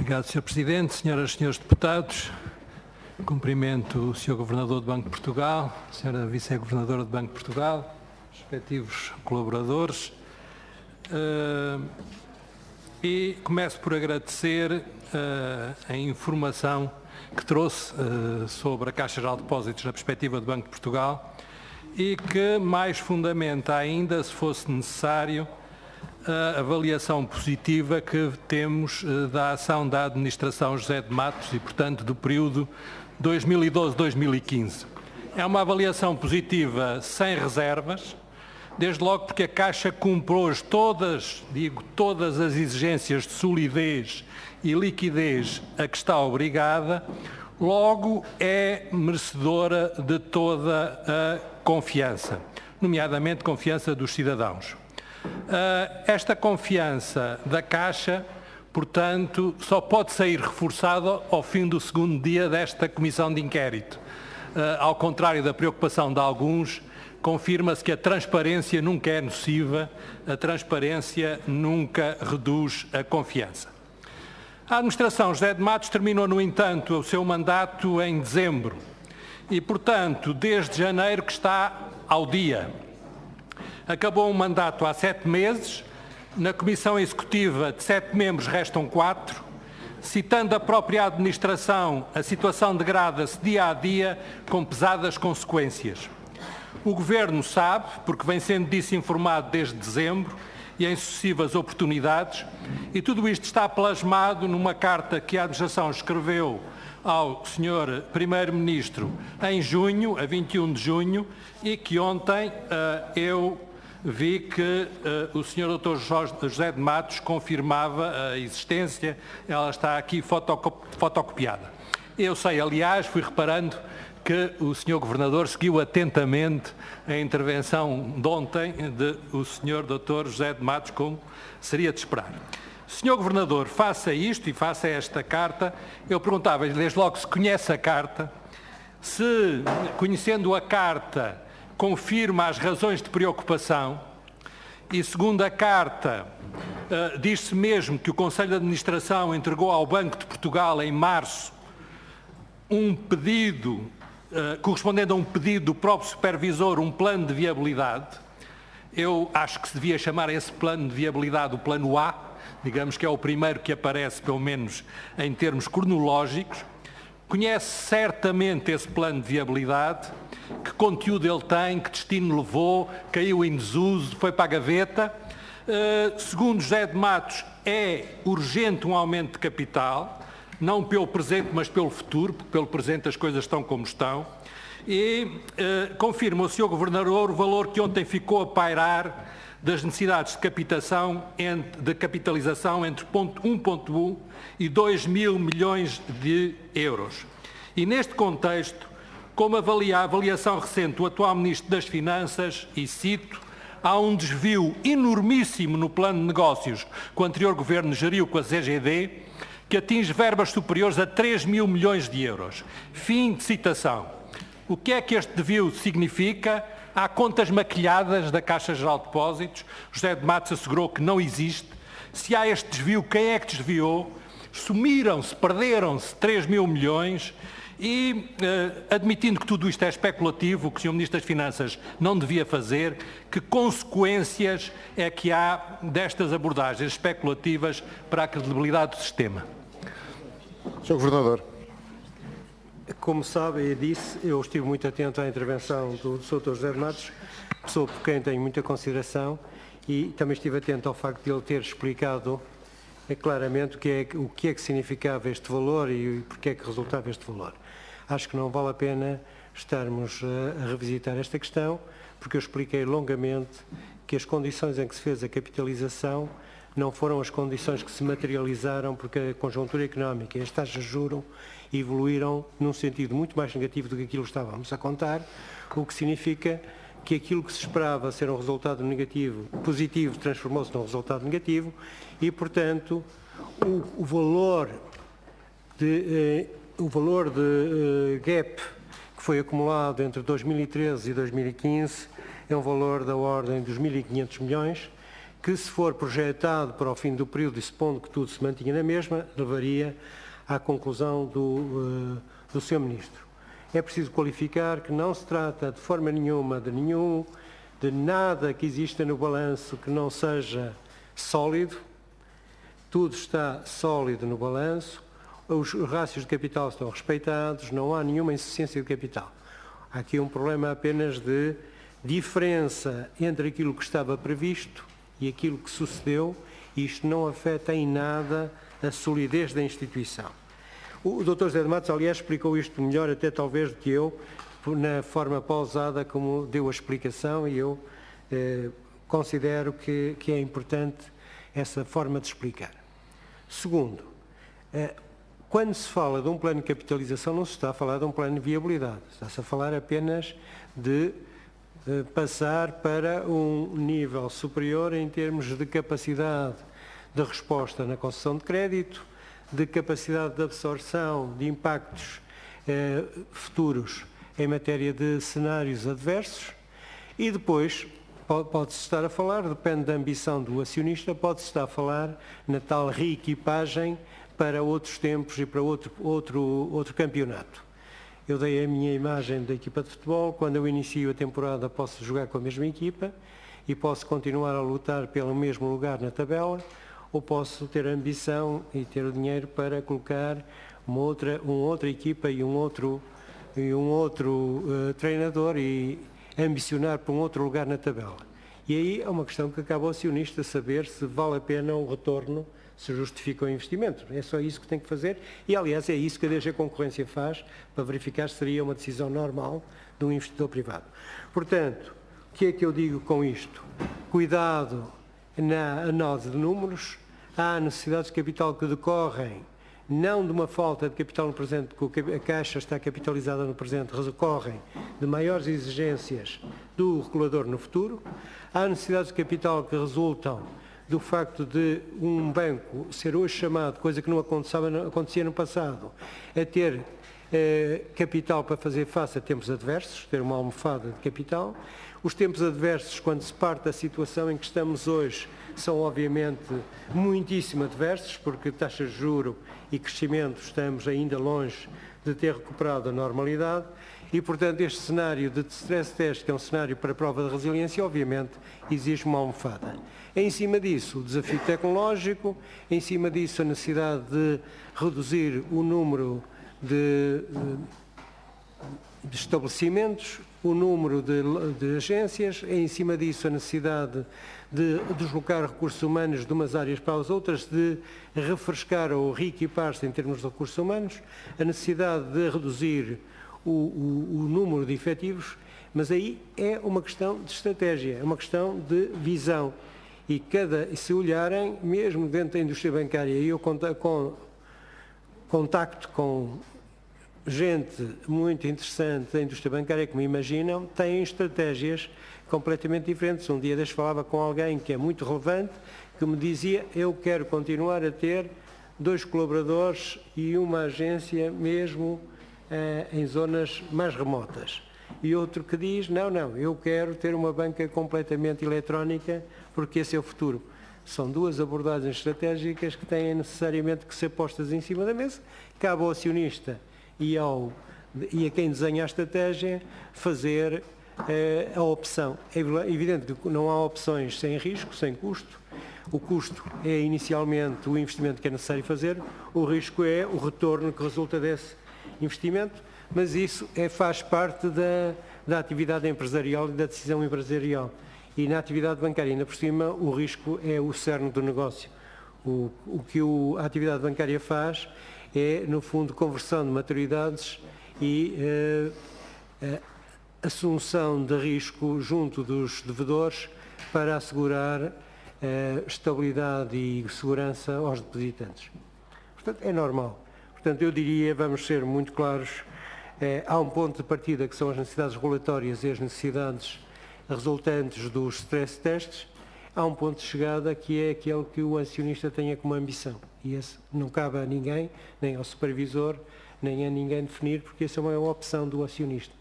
Obrigado, Sr. Presidente. Senhoras e senhores deputados, cumprimento o Sr. Governador do Banco de Portugal, a Sra. Vice-Governadora do Banco de Portugal, respectivos colaboradores, e começo por agradecer a informação que trouxe sobre a Caixa Geral de Depósitos na perspectiva do Banco de Portugal e que mais fundamenta ainda, se fosse necessário, a avaliação positiva que temos da ação da Administração José de Matos e, portanto, do período 2012-2015. É uma avaliação positiva sem reservas, desde logo porque a Caixa cumpre hoje todas as exigências de solidez e liquidez a que está obrigada, logo é merecedora de toda a confiança, nomeadamente confiança dos cidadãos. Esta confiança da Caixa, portanto, só pode sair reforçada ao fim do segundo dia desta comissão de inquérito. Ao contrário da preocupação de alguns, confirma-se que a transparência nunca é nociva, a transparência nunca reduz a confiança. A administração José de Matos terminou, no entanto, o seu mandato em dezembro e, portanto, desde janeiro que está ao dia. Acabou um mandato há 7 meses, na Comissão Executiva de 7 membros restam 4, citando a própria administração, a situação degrada-se dia a dia com pesadas consequências. O Governo sabe, porque vem sendo disso informado desde dezembro e em sucessivas oportunidades, e tudo isto está plasmado numa carta que a administração escreveu ao Sr. Primeiro-Ministro em junho, a 21 de junho, e que ontem eu vi que o Sr. Dr. José de Matos confirmava a existência, ela está aqui fotocopiada. Eu sei, aliás, fui reparando que o Sr. Governador seguiu atentamente a intervenção de ontem do Sr. Dr. José de Matos, como seria de esperar. Sr. Governador, faça isto e faça esta carta. Eu perguntava-lhe desde logo se conhece a carta, se, conhecendo a carta, confirma as razões de preocupação e, segundo a carta, diz-se mesmo que o Conselho de Administração entregou ao Banco de Portugal em março um pedido, correspondendo a um pedido do próprio supervisor, um plano de viabilidade. Eu acho que se devia chamar esse plano de viabilidade o plano A, digamos que é o primeiro que aparece, pelo menos em termos cronológicos. Conhece certamente esse plano de viabilidade, que conteúdo ele tem, que destino levou, caiu em desuso, foi para a gaveta. Segundo José de Matos, é urgente um aumento de capital, não pelo presente, mas pelo futuro, porque pelo presente as coisas estão como estão. E confirma o Sr. Governador o valor que ontem ficou a pairar das necessidades de capitalização entre 1,1 e 2 mil milhões de euros. E neste contexto, como avalia a avaliação recente do atual Ministro das Finanças, e cito, há um desvio enormíssimo no plano de negócios que o anterior Governo geriu com a CGD, que atinge verbas superiores a 3 mil milhões de euros. Fim de citação. O que é que este desvio significa? Há contas maquilhadas da Caixa Geral de Depósitos. José de Matos assegurou que não existe. Se há este desvio, quem é que desviou? Sumiram-se, perderam-se 3 mil milhões e, admitindo que tudo isto é especulativo, o que o Sr. Ministro das Finanças não devia fazer, que consequências é que há destas abordagens especulativas para a credibilidade do sistema? Sr. Governador. Como sabe, eu estive muito atento à intervenção do Dr. José de Matos, pessoa por quem tenho muita consideração, e também estive atento ao facto de ele ter explicado claramente o que é que significava este valor e porque é que resultava este valor. Acho que não vale a pena estarmos a revisitar esta questão, porque eu expliquei longamente que as condições em que se fez a capitalização não foram as condições que se materializaram, porque a conjuntura económica e as taxas de juros evoluíram num sentido muito mais negativo do que aquilo que estávamos a contar, o que significa que aquilo que se esperava ser um resultado positivo, transformou-se num resultado negativo e, portanto, o valor de gap que foi acumulado entre 2013 e 2015 é um valor da ordem dos 1.500 milhões que, se for projetado para o fim do período e supondo que tudo se mantinha na mesma, levaria à conclusão do Sr. Ministro. É preciso qualificar que não se trata de forma nenhuma de nada que exista no balanço que não seja sólido. Tudo está sólido no balanço, os rácios de capital estão respeitados, não há nenhuma insuficiência de capital. Há aqui um problema apenas de diferença entre aquilo que estava previsto e aquilo que sucedeu, e isto não afeta em nada a solidez da instituição. O Dr. José de Matos, aliás, explicou isto melhor até talvez do que eu, na forma pausada como deu a explicação, e eu considero que é importante essa forma de explicar. Segundo, quando se fala de um plano de capitalização, não se está a falar de um plano de viabilidade, está-se a falar apenas de passar para um nível superior em termos de capacidade de resposta na concessão de crédito, de capacidade de absorção de impactos futuros em matéria de cenários adversos, e depois pode-se estar a falar, depende da ambição do acionista, pode-se estar a falar na tal reequipagem para outros tempos e para outro campeonato. Eu dei a minha imagem da equipa de futebol. Quando eu inicio a temporada, posso jogar com a mesma equipa e posso continuar a lutar pelo mesmo lugar na tabela, ou posso ter a ambição e ter o dinheiro para colocar uma outra equipa e um outro treinador e ambicionar para um outro lugar na tabela. E aí é uma questão que cabe ao acionista saber se vale a pena o retorno, se justifica o investimento. É só isso que tem que fazer e, aliás, é isso que a DG Concorrência faz para verificar se seria uma decisão normal de um investidor privado. Portanto, o que é que eu digo com isto? Cuidado na análise de números. Há necessidades de capital que decorrem não de uma falta de capital no presente, porque a Caixa está capitalizada no presente, decorrem de maiores exigências do regulador no futuro. Há necessidades de capital que resultam do facto de um banco ser hoje chamado, coisa que não acontecia no passado, a ter capital para fazer face a tempos adversos, ter uma almofada de capital. Os tempos adversos, quando se parte da situação em que estamos hoje, são obviamente muitíssimo adversos, porque taxas de juros e crescimento estamos ainda longe de ter recuperado a normalidade e, portanto, este cenário de stress test, que é um cenário para a prova de resiliência, obviamente exige uma almofada. Em cima disso, o desafio tecnológico, em cima disso a necessidade de reduzir o número de estabelecimentos, o número de agências, em cima disso a necessidade de deslocar recursos humanos de umas áreas para as outras, de refrescar ou reequipar-se em termos de recursos humanos, a necessidade de reduzir o número de efetivos, mas aí é uma questão de estratégia, é uma questão de visão. E se olharem, mesmo dentro da indústria bancária, eu contacto com gente muito interessante da indústria bancária que me imaginam, têm estratégias completamente diferentes. Um dia destes falava com alguém que é muito relevante, que me dizia: eu quero continuar a ter 2 colaboradores e uma agência mesmo em zonas mais remotas. E outro que diz: não, eu quero ter uma banca completamente eletrónica porque esse é o futuro. São 2 abordagens estratégicas que têm necessariamente que ser postas em cima da mesa. Cabe ao acionista e a quem desenha a estratégia fazer a opção. É evidente que não há opções sem risco, sem custo. O custo é inicialmente o investimento que é necessário fazer, o risco é o retorno que resulta desse investimento, mas isso faz parte da atividade empresarial e da decisão empresarial. E na atividade bancária, ainda por cima, o risco é o cerne do negócio. O que a atividade bancária faz é, no fundo, conversão de maturidades e assunção de risco junto dos devedores para assegurar estabilidade e segurança aos depositantes. Portanto, é normal. Portanto, eu diria, vamos ser muito claros, há um ponto de partida que são as necessidades regulatórias e as necessidades resultantes dos stress tests. Há um ponto de chegada que é aquele que o acionista tenha como ambição. E esse não cabe a ninguém, nem ao supervisor, nem a ninguém definir, porque essa é uma opção do acionista.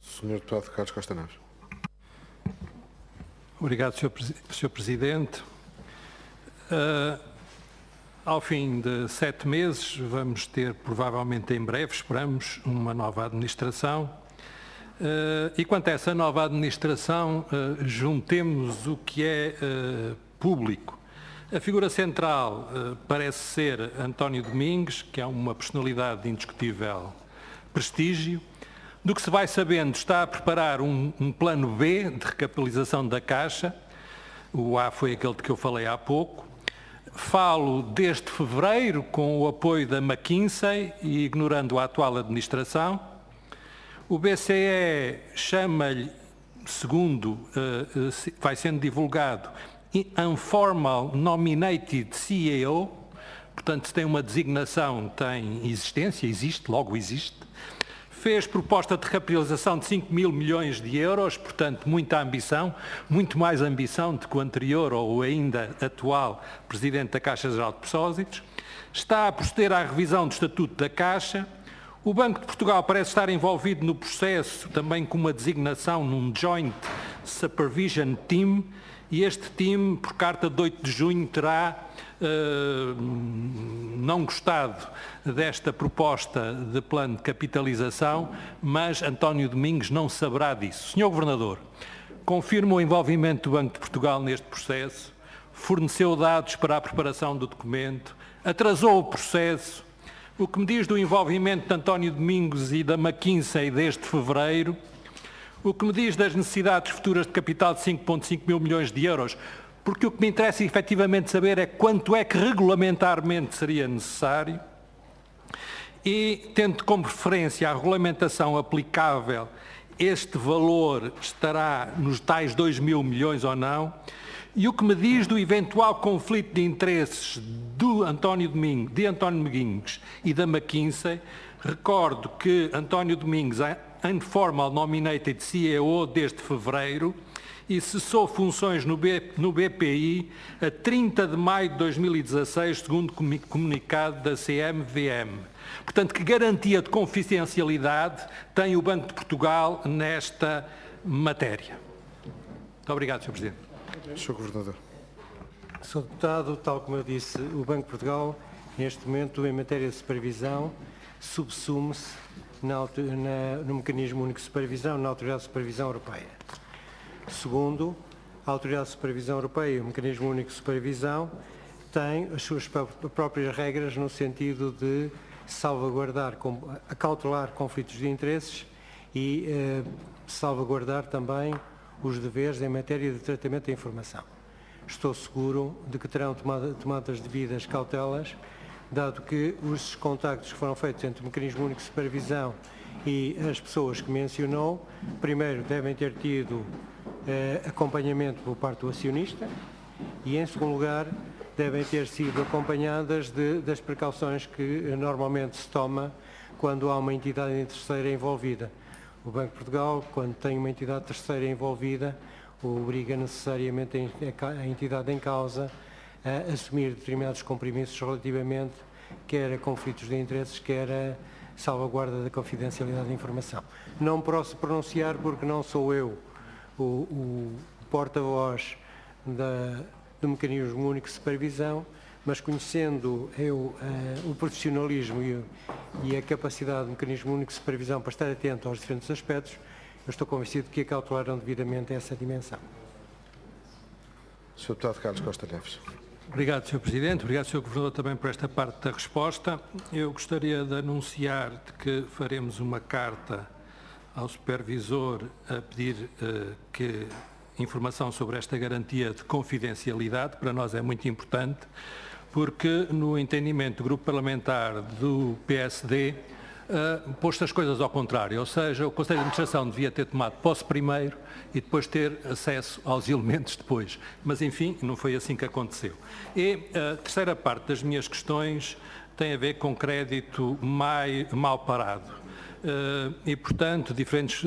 Sr. Deputado Carlos Costa Neves. Obrigado, Sr. Presidente. Ao fim de 7 meses, vamos ter, provavelmente em breve, esperamos, uma nova administração. E quanto a essa nova administração, juntemos o que é público. A figura central parece ser António Domingos, que é uma personalidade de indiscutível prestígio. Do que se vai sabendo, está a preparar um plano B de recapitalização da Caixa. O A foi aquele de que eu falei há pouco. Falo desde fevereiro com o apoio da McKinsey e ignorando a atual administração. O BCE chama-lhe, segundo vai sendo divulgado, Informal Nominated CEO, portanto, se tem uma designação, tem existência, existe, logo existe. Fez proposta de recapitalização de 5 mil milhões de euros, portanto, muita ambição, muito mais ambição do que o anterior ou ainda atual Presidente da Caixa Geral de Depósitos. Está a proceder à revisão do Estatuto da Caixa. O Banco de Portugal parece estar envolvido no processo, também com uma designação num Joint Supervision Team, e este time, por carta de 8 de junho, terá não gostado desta proposta de plano de capitalização, mas António Domingos não saberá disso. Sr. Governador, confirma o envolvimento do Banco de Portugal neste processo, forneceu dados para a preparação do documento, atrasou o processo. O que me diz do envolvimento de António Domingos e da McKinsey desde fevereiro? O que me diz das necessidades futuras de capital de 5,5 mil milhões de euros? Porque o que me interessa efetivamente saber é quanto é que regulamentarmente seria necessário. E, tendo como referência a regulamentação aplicável, este valor estará nos tais 2 mil milhões ou não? E o que me diz do eventual conflito de interesses de António Domingos e da McKinsey? Recordo que António Domingos é Informal Nominated CEO desde fevereiro e cessou funções no BPI a 30 de maio de 2016, segundo comunicado da CMVM. Portanto, que garantia de confidencialidade tem o Banco de Portugal nesta matéria? Muito obrigado, Sr. Presidente. Sr. Governador. Sr. Deputado, tal como eu disse, o Banco de Portugal, neste momento, em matéria de supervisão, subsume-se no Mecanismo Único de Supervisão, na Autoridade de Supervisão Europeia. Segundo, a Autoridade de Supervisão Europeia, o Mecanismo Único de Supervisão, tem as suas próprias regras no sentido de salvaguardar, acautelar conflitos de interesses e salvaguardar também os deveres em matéria de tratamento da informação. Estou seguro de que terão tomado as devidas cautelas, dado que os contactos que foram feitos entre o Mecanismo Único de Supervisão e as pessoas que mencionou, primeiro devem ter tido acompanhamento por parte do acionista e, em segundo lugar, devem ter sido acompanhadas das precauções que normalmente se toma quando há uma entidade terceira envolvida. O Banco de Portugal, quando tem uma entidade terceira envolvida, obriga necessariamente a entidade em causa a assumir determinados compromissos relativamente quer a conflitos de interesses, quer a salvaguarda da confidencialidade da informação. Não me posso pronunciar porque não sou eu o porta-voz do Mecanismo Único de Supervisão, mas conhecendo eu o profissionalismo e a capacidade do Mecanismo Único de Supervisão para estar atento aos diferentes aspectos, eu estou convencido que acautelaram devidamente essa dimensão. Sr. Deputado Carlos Costa Neves. Obrigado, Sr. Presidente. Obrigado, Sr. Governador, também por esta parte da resposta. Eu gostaria de anunciar que faremos uma carta ao Supervisor a pedir que informação sobre esta garantia de confidencialidade, para nós é muito importante, porque no entendimento do Grupo Parlamentar do PSD posto as coisas ao contrário, ou seja, o Conselho de Administração devia ter tomado posse primeiro e depois ter acesso aos elementos depois. Mas, enfim, não foi assim que aconteceu. E a terceira parte das minhas questões tem a ver com crédito mal parado. E, portanto, diferentes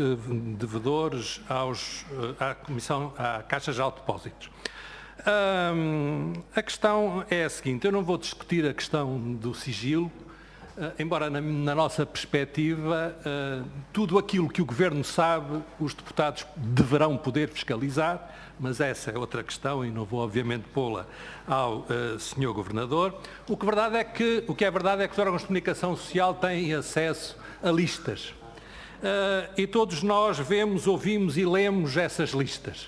devedores à Caixa Geral de Depósitos. A questão é a seguinte, eu não vou discutir a questão do sigilo, embora na nossa perspectiva, tudo aquilo que o Governo sabe, os deputados deverão poder fiscalizar, mas essa é outra questão e não vou obviamente pô-la ao Sr. Governador. O que é verdade é que os órgãos de comunicação social têm acesso a listas. E todos nós vemos, ouvimos e lemos essas listas.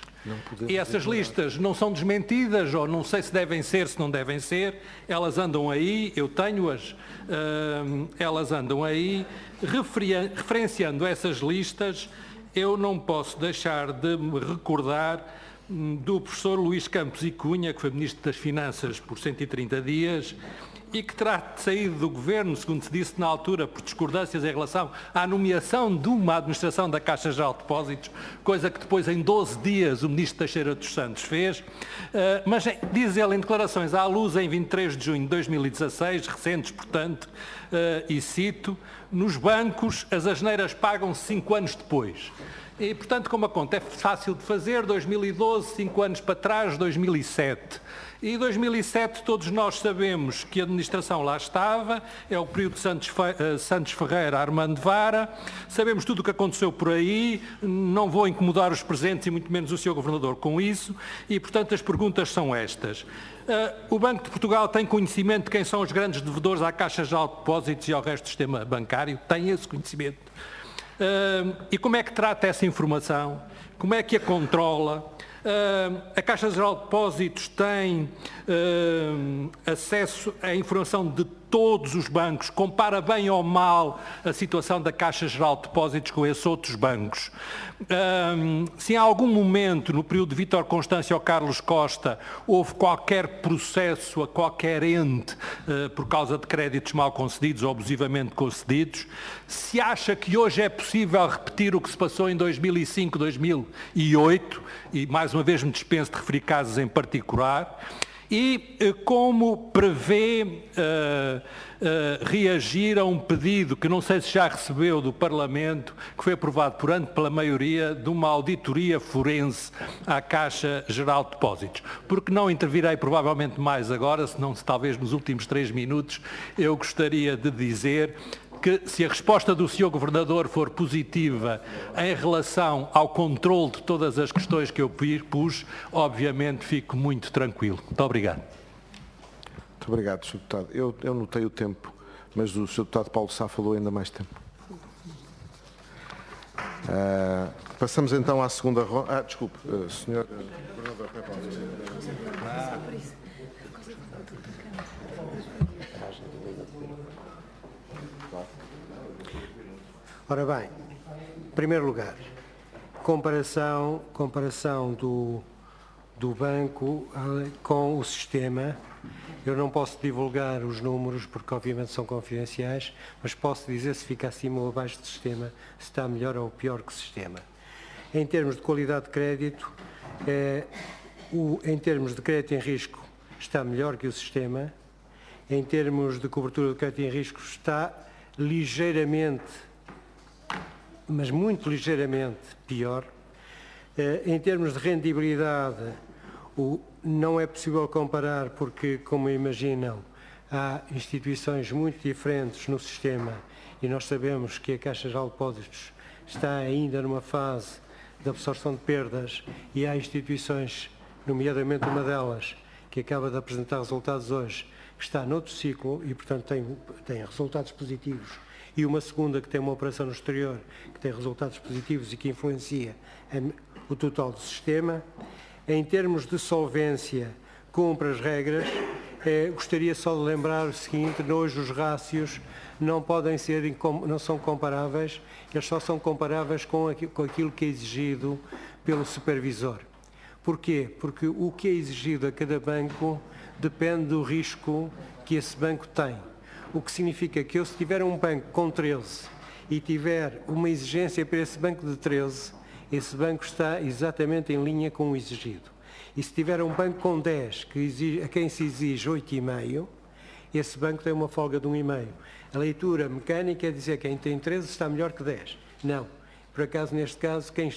E essas listas não são desmentidas, ou não sei se devem ser, se não devem ser, elas andam aí, eu tenho-as, elas andam aí, referenciando essas listas, eu não posso deixar de me recordar do professor Luís Campos e Cunha, que foi Ministro das Finanças por 130 dias, e que terá saído do Governo, segundo se disse na altura, por discordâncias em relação à nomeação de uma administração da Caixa Geral de Depósitos, coisa que depois em 12 dias o Ministro Teixeira dos Santos fez, mas diz ele em declarações à Luz em 23 de junho de 2016, recentes portanto, e cito, nos bancos as asneiras pagam-se 5 anos depois. E, portanto, como a conta é fácil de fazer, 2012, 5 anos para trás, 2007. E 2007 todos nós sabemos que a administração lá estava, é o período de Santos Ferreira, Armando Vara, sabemos tudo o que aconteceu por aí, não vou incomodar os presentes e muito menos o Sr. Governador com isso, e portanto as perguntas são estas. O Banco de Portugal tem conhecimento de quem são os grandes devedores à Caixa Geral de Depósitos e ao resto do sistema bancário? Tem esse conhecimento? E como é que trata essa informação? Como é que a controla? A Caixa Geral de Depósitos tem acesso à informação de todos os bancos, compara bem ou mal a situação da Caixa Geral de Depósitos com esses outros bancos. Se em algum momento, no período de Vítor Constâncio ou Carlos Costa, houve qualquer processo a qualquer ente por causa de créditos mal concedidos ou abusivamente concedidos, se acha que hoje é possível repetir o que se passou em 2005, 2008, e mais uma vez me dispenso de referir casos em particular, e como prevê reagir a um pedido que não sei se já recebeu do Parlamento, que foi aprovado por ano pela maioria, de uma auditoria forense à Caixa Geral de Depósitos. Porque não intervirei provavelmente mais agora, senão se talvez nos últimos 3 minutos eu gostaria de dizer que se a resposta do Sr. Governador for positiva em relação ao controle de todas as questões que eu pus, obviamente fico muito tranquilo. Muito obrigado. Muito obrigado, Sr. Deputado. Eu notei o tempo, mas o Sr. Deputado Paulo Sá falou ainda mais tempo. Passamos então à segunda ronda. Desculpe, Sr. Governador. Ora bem, em primeiro lugar, comparação do banco com o sistema. Eu não posso divulgar os números porque obviamente são confidenciais, mas posso dizer se fica acima ou abaixo do sistema, se está melhor ou pior que o sistema. Em termos de qualidade de crédito, em termos de crédito em risco, está melhor que o sistema. Em termos de cobertura de crédito em risco, está ligeiramente, mas muito ligeiramente pior. Em termos de rendibilidade, não é possível comparar porque, como imaginam, há instituições muito diferentes no sistema e nós sabemos que a Caixa Geral de Depósitos está ainda numa fase de absorção de perdas e há instituições, nomeadamente uma delas, que acaba de apresentar resultados hoje, que está noutro ciclo e, portanto, tem resultados positivos, e uma segunda que tem uma operação no exterior, que tem resultados positivos e que influencia o total do sistema. Em termos de solvência, cumpre as regras. Gostaria só de lembrar o seguinte: hoje os rácios não são comparáveis, eles só são comparáveis com aquilo que é exigido pelo supervisor. Porquê? Porque o que é exigido a cada banco depende do risco que esse banco tem. O que significa que se tiver um banco com 13 e tiver uma exigência para esse banco de 13, esse banco está exatamente em linha com o exigido. E se tiver um banco com 10, a quem se exige 8,5, esse banco tem uma folga de 1,5. A leitura mecânica é dizer que quem tem 13 está melhor que 10. Não. Por acaso, neste caso, quem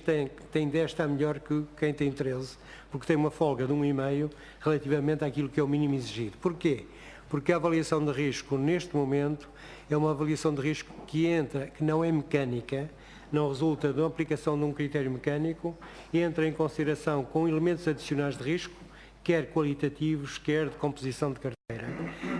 tem 10 está melhor que quem tem 13, porque tem uma folga de 1,5 relativamente àquilo que é o mínimo exigido. Porquê? porque a avaliação de risco, neste momento, é uma avaliação de risco que não é mecânica, não resulta da aplicação de um critério mecânico, entra em consideração com elementos adicionais de risco, quer qualitativos, quer de composição de carteira.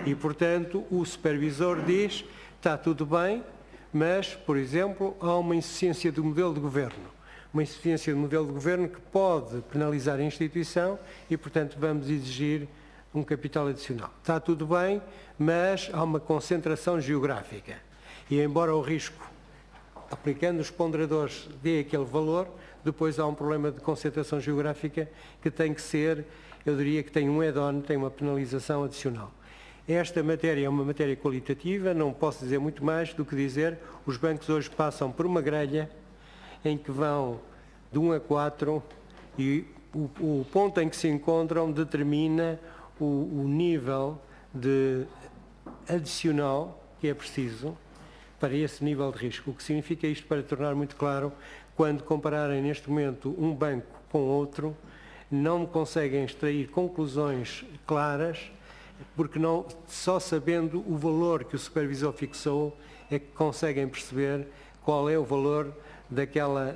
E, portanto, o supervisor diz, está tudo bem, mas, por exemplo, há uma insuficiência do modelo de governo. Uma insuficiência do modelo de governo que pode penalizar a instituição e, portanto, vamos exigir um capital adicional. Está tudo bem, mas há uma concentração geográfica. E, embora o risco, aplicando os ponderadores, dê aquele valor, depois há um problema de concentração geográfica que tem que ser, eu diria que tem um add-on, tem uma penalização adicional. Esta matéria é uma matéria qualitativa, não posso dizer muito mais do que dizer, os bancos hoje passam por uma grelha em que vão de 1 a 4 e o ponto em que se encontram determina o nível de adicional que é preciso para esse nível de risco. O que significa isto, para tornar muito claro, quando compararem neste momento um banco com outro, não conseguem extrair conclusões claras, porque não, só sabendo o valor que o supervisor fixou é que conseguem perceber qual é o valor daquela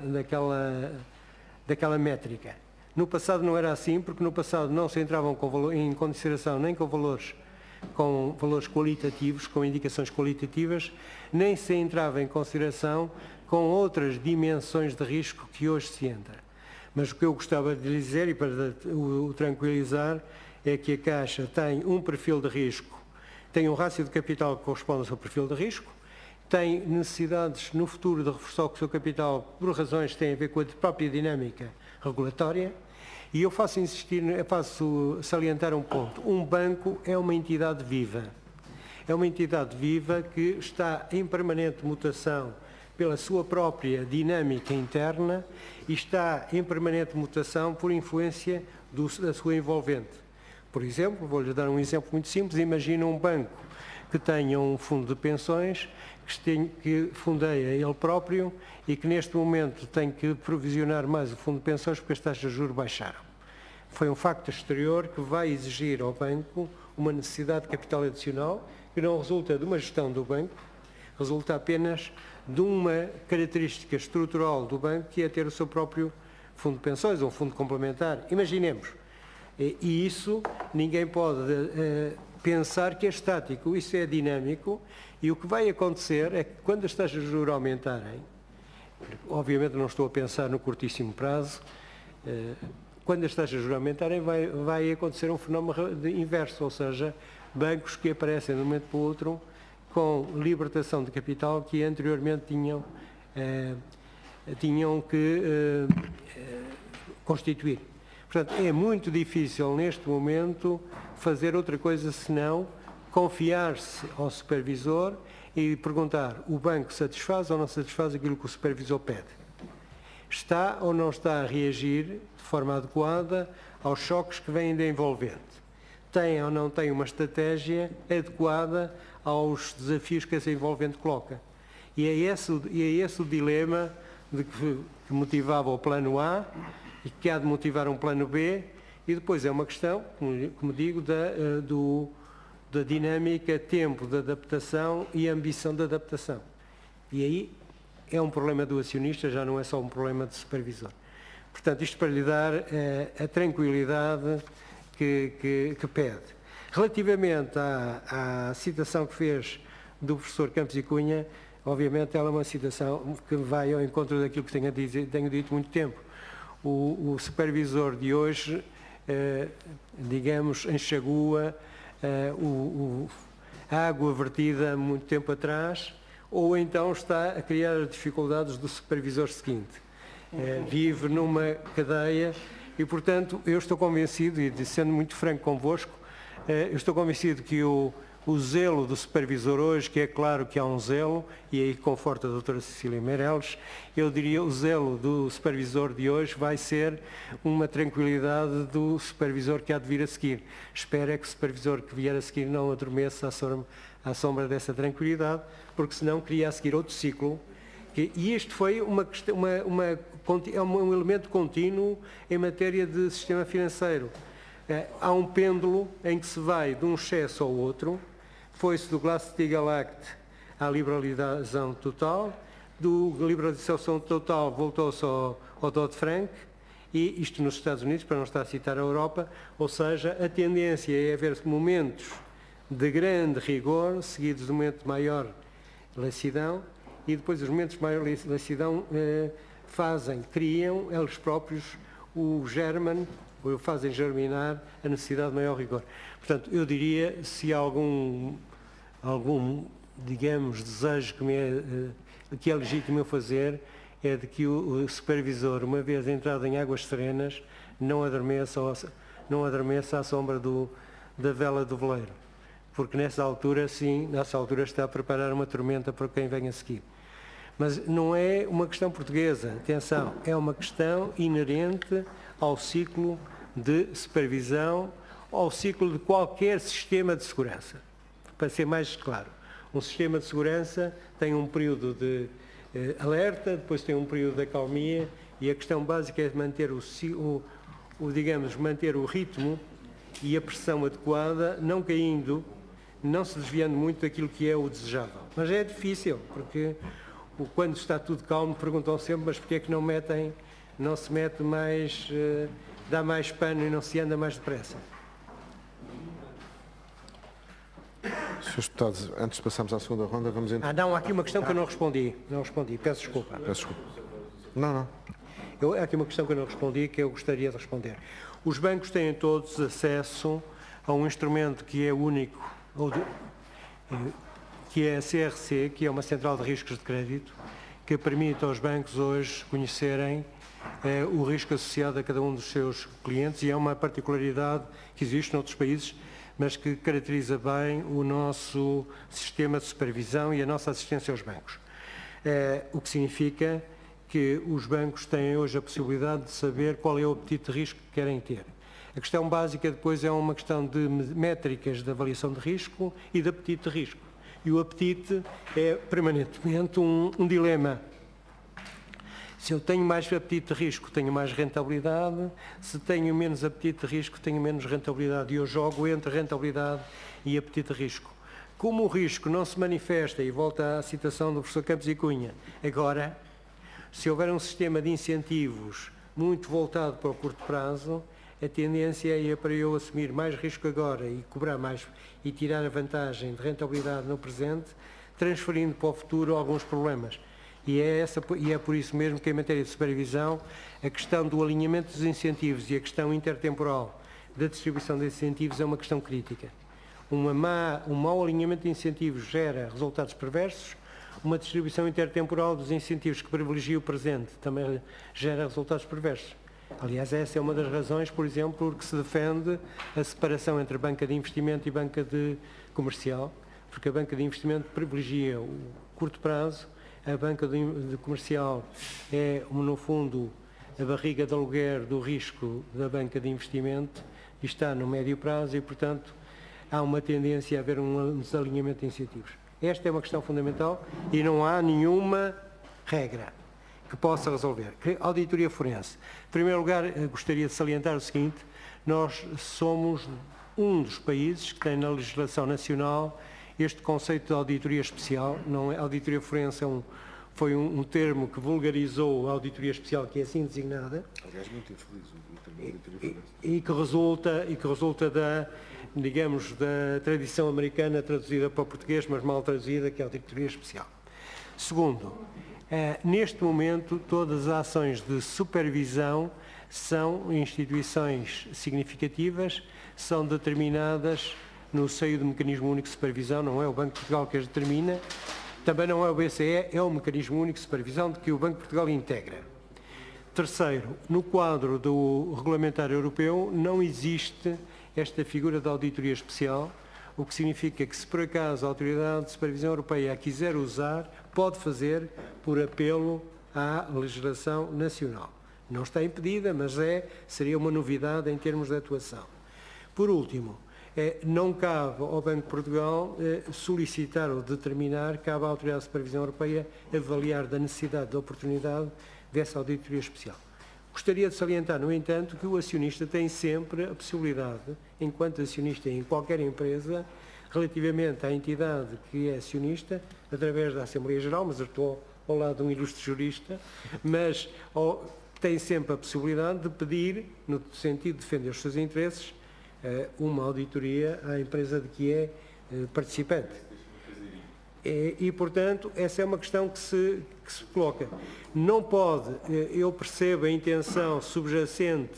métrica. No passado não era assim, porque no passado não se entravam em consideração nem com valores qualitativos, com indicações qualitativas, nem se entrava em consideração com outras dimensões de risco que hoje se entra. Mas o que eu gostava de dizer, e para o tranquilizar, é que a Caixa tem um perfil de risco, tem um rácio de capital que corresponde ao seu perfil de risco, tem necessidades no futuro de reforçar o seu capital por razões que têm a ver com a própria dinâmica regulatória, e eu faço salientar um ponto. Um banco é uma entidade viva. É uma entidade viva que está em permanente mutação pela sua própria dinâmica interna e está em permanente mutação por influência da sua envolvente. Por exemplo, vou-lhe dar um exemplo muito simples. Imagina um banco que tenha um fundo de pensões que fundeia ele próprio e que neste momento tem que provisionar mais o fundo de pensões porque as taxas de juros baixaram. Foi um facto exterior que vai exigir ao banco uma necessidade de capital adicional que não resulta de uma gestão do banco, resulta apenas de uma característica estrutural do banco, que é ter o seu próprio fundo de pensões, ou um fundo complementar. Imaginemos. E isso ninguém pode pensar que é estático, isso é dinâmico, e o que vai acontecer é que quando as taxas de juros aumentarem, obviamente não estou a pensar no curtíssimo prazo, quando as taxas de juros aumentarem vai acontecer um fenómeno inverso, ou seja, bancos que aparecem de um momento para o outro com libertação de capital que anteriormente tinham que constituir. Portanto, é muito difícil neste momento fazer outra coisa senão confiar-se ao supervisor e perguntar: o banco satisfaz ou não satisfaz aquilo que o supervisor pede? Está ou não está a reagir de forma adequada aos choques que vêm da envolvente? Tem ou não tem uma estratégia adequada aos desafios que essa envolvente coloca? E é esse o dilema que motivava o plano A e que há de motivar um plano B, e depois é uma questão, como digo, da dinâmica, tempo de adaptação e ambição de adaptação. E aí é um problema do acionista, já não é só um problema de supervisor. Portanto, isto para lhe dar a tranquilidade que pede. Relativamente à citação que fez do professor Campos e Cunha, obviamente ela é uma citação que vai ao encontro daquilo que tenho dito muito tempo. O supervisor de hoje, digamos, enxagua a água vertida muito tempo atrás, ou então está a criar as dificuldades do supervisor seguinte. Vive numa cadeia e, portanto, eu estou convencido, e sendo muito franco convosco, eu estou convencido que o zelo do supervisor hoje, que é claro que há um zelo, e aí conforta a doutora Cecília Meireles, eu diria o zelo do supervisor de hoje vai ser uma tranquilidade do supervisor que há de vir a seguir. Espero é que o supervisor que vier a seguir não adormeça à sombra dessa tranquilidade, porque senão queria a seguir outro ciclo. E isto foi um elemento contínuo em matéria de sistema financeiro. há um pêndulo em que se vai de um excesso ao outro, foi-se do Glass-Steagall Act à liberalização total, do liberalização total voltou-se ao Dodd-Frank, e isto nos Estados Unidos, para não estar a citar a Europa, ou seja, a tendência é haver momentos de grande rigor, seguidos de um momento de maior laxidão, e depois os momentos de maior laxidão criam eles próprios o germen, ou fazem germinar a necessidade de maior rigor. Portanto, eu diria, se há algum digamos, desejo que é legítimo eu fazer, é de que o supervisor, uma vez entrado em águas serenas, não adormeça à sombra da vela do veleiro. Porque nessa altura, sim, está a preparar uma tormenta para quem vem a seguir. Mas não é uma questão portuguesa, atenção, é uma questão inerente ao ciclo de supervisão, ao ciclo de qualquer sistema de segurança. Para ser mais claro, um sistema de segurança tem um período de alerta, depois tem um período de acalmia, e a questão básica é manter manter o ritmo e a pressão adequada, não caindo, não se desviando muito daquilo que é o desejável. Mas é difícil, porque quando está tudo calmo, perguntam sempre, mas porquê é que não se mete mais, dá mais pano e não se anda mais depressa? Sr. Deputado, antes de passarmos à segunda ronda, vamos entrar... Não, há aqui uma questão que eu não respondi, peço desculpa. Peço desculpa. Não. Há aqui uma questão que eu não respondi, que eu gostaria de responder. Os bancos têm todos acesso a um instrumento que é único, que é a CRC, que é uma central de riscos de crédito, que permite aos bancos hoje conhecerem o risco associado a cada um dos seus clientes, e é uma particularidade que existe noutros países, mas que caracteriza bem o nosso sistema de supervisão e a nossa assistência aos bancos. O que significa que os bancos têm hoje a possibilidade de saber qual é o apetite de risco que querem ter. A questão básica depois é uma questão de métricas de avaliação de risco e de apetite de risco. E o apetite é permanentemente um dilema. Se eu tenho mais apetite de risco, tenho mais rentabilidade. Se tenho menos apetite de risco, tenho menos rentabilidade. E eu jogo entre rentabilidade e apetite de risco. Como o risco não se manifesta, e volta à citação do professor Campos e Cunha, agora, se houver um sistema de incentivos muito voltado para o curto prazo, a tendência é para eu assumir mais risco agora e cobrar mais e tirar a vantagem de rentabilidade no presente, transferindo para o futuro alguns problemas. E é por isso mesmo que, em matéria de supervisão, a questão do alinhamento dos incentivos e a questão intertemporal da distribuição de incentivos é uma questão crítica. Um mau alinhamento de incentivos gera resultados perversos, uma distribuição intertemporal dos incentivos que privilegia o presente também gera resultados perversos. Aliás, essa é uma das razões, por exemplo, por que se defende a separação entre banca de investimento e banca de comercial, porque a banca de investimento privilegia o curto prazo, a banca de comercial é, no fundo, a barriga de aluguer do risco da banca de investimento e está no médio prazo e, portanto, há uma tendência a haver um desalinhamento de incentivos. Esta é uma questão fundamental e não há nenhuma regra que possa resolver. Auditoria forense. Em primeiro lugar, gostaria de salientar o seguinte: nós somos um dos países que tem na legislação nacional este conceito de auditoria especial. Não é, auditoria forense foi um termo que vulgarizou a auditoria especial, que é assim designada. Aliás, muito infeliz o termo auditoria forense. E que resulta da tradição americana traduzida para o português, mas mal traduzida, que é a auditoria especial. Segundo, neste momento, todas as ações de supervisão são instituições significativas, são determinadas no seio do Mecanismo Único de Supervisão, não é o Banco de Portugal que as determina, também não é o BCE, é o Mecanismo Único de Supervisão de que o Banco de Portugal integra. Terceiro, no quadro do regulamentar europeu não existe esta figura da auditoria especial, o que significa que, se por acaso a Autoridade de Supervisão Europeia a quiser usar, pode fazer por apelo à legislação nacional. Não está impedida, mas seria uma novidade em termos de atuação. Por último, não cabe ao Banco de Portugal solicitar ou determinar, cabe à Autoridade de Supervisão Europeia avaliar da necessidade, da oportunidade dessa auditoria especial. Gostaria de salientar, no entanto, que o acionista tem sempre a possibilidade, enquanto acionista em qualquer empresa, relativamente à entidade que é acionista, através da Assembleia Geral, mas eu estou ao lado de um ilustre jurista, mas tem sempre a possibilidade de pedir, no sentido de defender os seus interesses, uma auditoria à empresa de que é participante. E, portanto, essa é uma questão que se coloca. Não pode, eu percebo a intenção subjacente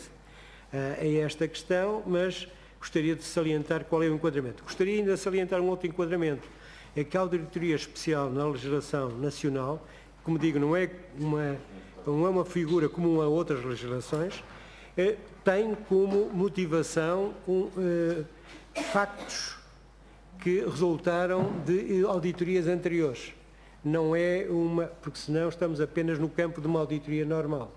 a esta questão, mas gostaria de salientar qual é o enquadramento. Gostaria ainda de salientar um outro enquadramento, é que a auditoria especial na legislação nacional, como digo, não é uma figura comum a outras legislações, tem como motivação factos que resultaram de auditorias anteriores. Não é porque senão estamos apenas no campo de uma auditoria normal.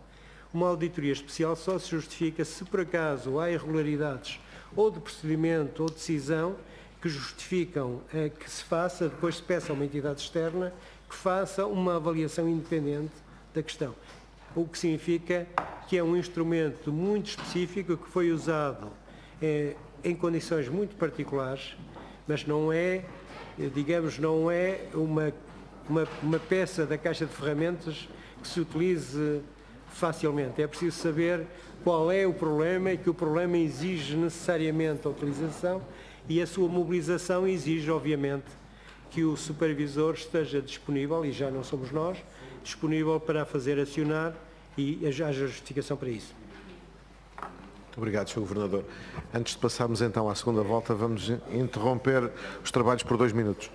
Uma auditoria especial só se justifica se por acaso há irregularidades ou de procedimento ou decisão que justificam que se faça, depois se peça a uma entidade externa que faça uma avaliação independente da questão. O que significa que é um instrumento muito específico que foi usado em condições muito particulares, mas não é, digamos, não é uma peça da caixa de ferramentas que se utilize facilmente. É preciso saber qual é o problema e que o problema exige necessariamente a utilização e a sua mobilização exige, obviamente, que o supervisor esteja disponível, e já não somos nós, disponível para a fazer acionar e haja justificação para isso. Muito obrigado, Sr. Governador. Antes de passarmos então à segunda volta, vamos interromper os trabalhos por 2 minutos.